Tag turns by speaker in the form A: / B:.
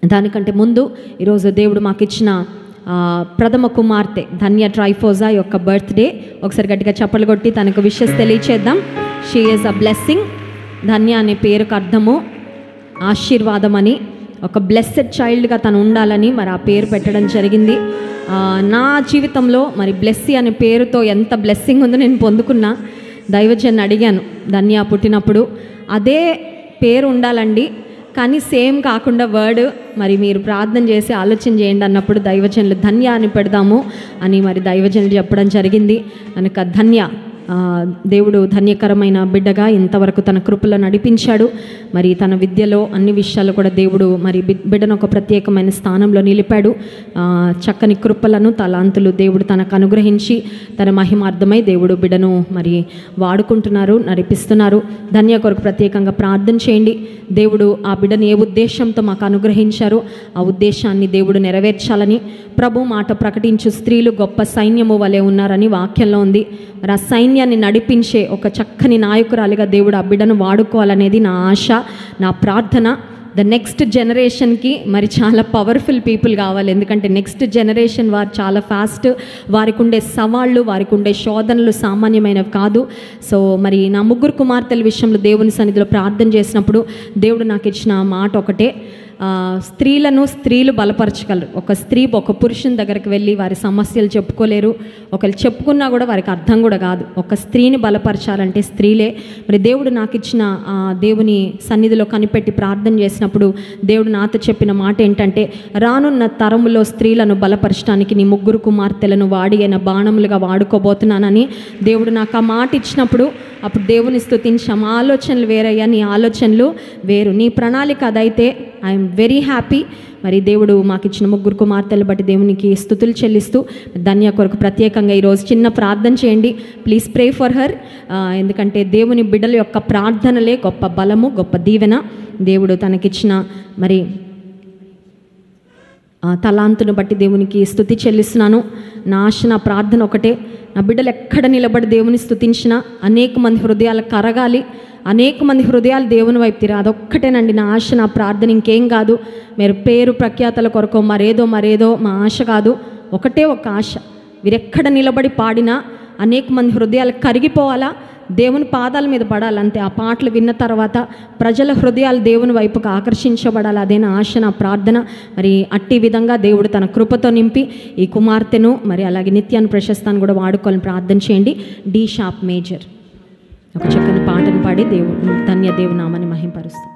A: దానికంటే ముందు ఈరోజు దేవుడు మాకు ఇచ్చిన ప్రథమ కుమార్తె ధన్య ట్రైఫోజా యొక్క బర్త్డే. ఒకసారి గట్టిగా చప్పలు కొట్టి తనకు విషెస్ తెలియచేద్దాం. She is a blessing. Dhanya అనే పేరుకు అర్థము ఆశీర్వాదం అని, ఒక బ్లెస్సెడ్ చైల్డ్గా తను ఉండాలని మరి ఆ పేరు పెట్టడం జరిగింది. నా జీవితంలో మరి బ్లెస్సీ అనే పేరుతో ఎంత బ్లెస్సింగ్ ఉందో నేను పొందుకున్నా. దైవజన్ని అడిగాను, ధన్య పుట్టినప్పుడు అదే పేరు ఉండాలండి, కానీ సేమ్ కాకుండా వర్డ్ మరి మీరు ప్రార్థన చేసి ఆలోచన చేయండి అన్నప్పుడు దైవజనులు ధన్య అని పెడదాము అని మరి దైవజనులు చెప్పడం జరిగింది. కనుక ధన్య దేవుడు ధన్యకరమైన బిడ్డగా ఇంతవరకు తన కృపలో నడిపించాడు. మరి తన విద్యలో అన్ని విషయాల్లో కూడా దేవుడు మరి బిడ్డను ఒక ప్రత్యేకమైన స్థానంలో నిలిపాడు. చక్కని కృపలను తలాంతులు దేవుడు తనకు అనుగ్రహించి తన మహిమార్థమై దేవుడు బిడ్డను మరి వాడుకుంటున్నారు, నడిపిస్తున్నారు. ధన్య కొరకు ప్రత్యేకంగా ప్రార్థన చేయండి. దేవుడు ఆ బిడ్డను ఏ ఉద్దేశంతో మాకు అనుగ్రహించారో ఆ ఉద్దేశాన్ని దేవుడు నెరవేర్చాలని. ప్రభు మాట ప్రకటించు స్త్రీలు గొప్ప సైన్యము వలె ఉన్నారని వాక్యంలో ఉంది. మరి ఆ సైన్యాన్ని నడిపించే ఒక చక్కని నాయకురాలిగా దేవుడు ఆ బిడ్డను వాడుకోవాలనేది నా ఆశ, నా ప్రార్థన. ద నెక్స్ట్ జనరేషన్కి మరి చాలా పవర్ఫుల్ పీపుల్ కావాలి. ఎందుకంటే నెక్స్ట్ జనరేషన్ వారు చాలా ఫాస్ట్, వారికి ఉండే సవాళ్ళు, వారికి ఉండే శోధనలు సామాన్యమైనవి కాదు. సో మరి నా ముగ్గురు కుమార్తెల విషయంలో దేవుని సన్నిధిలో ప్రార్థన చేసినప్పుడు దేవుడు నాకు ఇచ్చిన మాట ఒకటే, స్త్రీలు బలపరచగలరు. ఒక స్త్రీ ఒక పురుషుని దగ్గరికి వెళ్ళి వారి సమస్యలు చెప్పుకోలేరు. ఒకరు చెప్పుకున్నా కూడా వారికి అర్థం కూడా కాదు. ఒక స్త్రీని బలపరచాలంటే స్త్రీలే. మరి దేవుడు నాకు ఇచ్చిన దేవుని సన్నిధిలో కనిపెట్టి ప్రార్థన చేసినప్పుడు దేవుడు నాతో చెప్పిన మాట ఏంటంటే, రానున్న తరములో స్త్రీలను బలపరచడానికి నీ ముగ్గురు కుమార్తెలను వాడి అయిన బాణములుగా వాడుకోబోతున్నానని దేవుడు నాకు ఆ మాట ఇచ్చినప్పుడు అప్పుడు దేవుని స్తుతించాం. ఆలోచనలు వేరయ్యా, నీ ఆలోచనలు వేరు, నీ ప్రణాళిక అదైతే ఐఎమ్ వెరీ హ్యాపీ. మరి దేవుడు మాకు ఇచ్చిన ముగ్గురు కుమార్తెలు బట్టి దేవునికి స్తుతులు చెల్లిస్తూ ధన్య కొరకు ప్రత్యేకంగా ఈరోజు చిన్న ప్రార్థన చేయండి. Please pray for her. ఎందుకంటే దేవుని బిడ్డల యొక్క ప్రార్థనలే గొప్ప బలము, గొప్ప దీవెన. దేవుడు తనకిచ్చిన మరి తలాంతును బట్టి దేవునికి స్తుతి చెల్లిస్తున్నాను. నా ఆశ, నా ప్రార్థన ఒకటే, నా బిడ్డలు ఎక్కడ నిలబడి దేవుని స్తుతించినా అనేక మంది హృదయాలు కరగాలి, అనేక మంది హృదయాలు దేవుని వైపు తిరగాలి. అదొక్కటేనండి నా ఆశ, నా ప్రార్థన, ఇంకేం కాదు. మీరు పేరు ప్రఖ్యాతల కొరకు మరేదో మా ఆశ కాదు. ఒకటే ఒక ఆశ, వీరెక్కడ నిలబడి పాడినా అనేక మంది హృదయాలు కరిగిపోవాలా, దేవుని పాదాల మీద పడాలంతే. ఆ పాటలు విన్న తర్వాత ప్రజల హృదయాలు దేవుని వైపుకు ఆకర్షించబడాలి. అదే నా ఆశ, నా ప్రార్థన. మరి అట్టి విధంగా దేవుడు తన కృపతో నింపి ఈ కుమార్తెను మరి అలాగే నిత్యాన్ని ప్రశస్తాన్ని కూడా వాడుకోవాలని ప్రార్థన చేయండి. డి షార్ప్ మేజర్ ఒక చక్కని పాటను పాడి ధన్య దేవునామాన్ని మహింపరుస్తాం.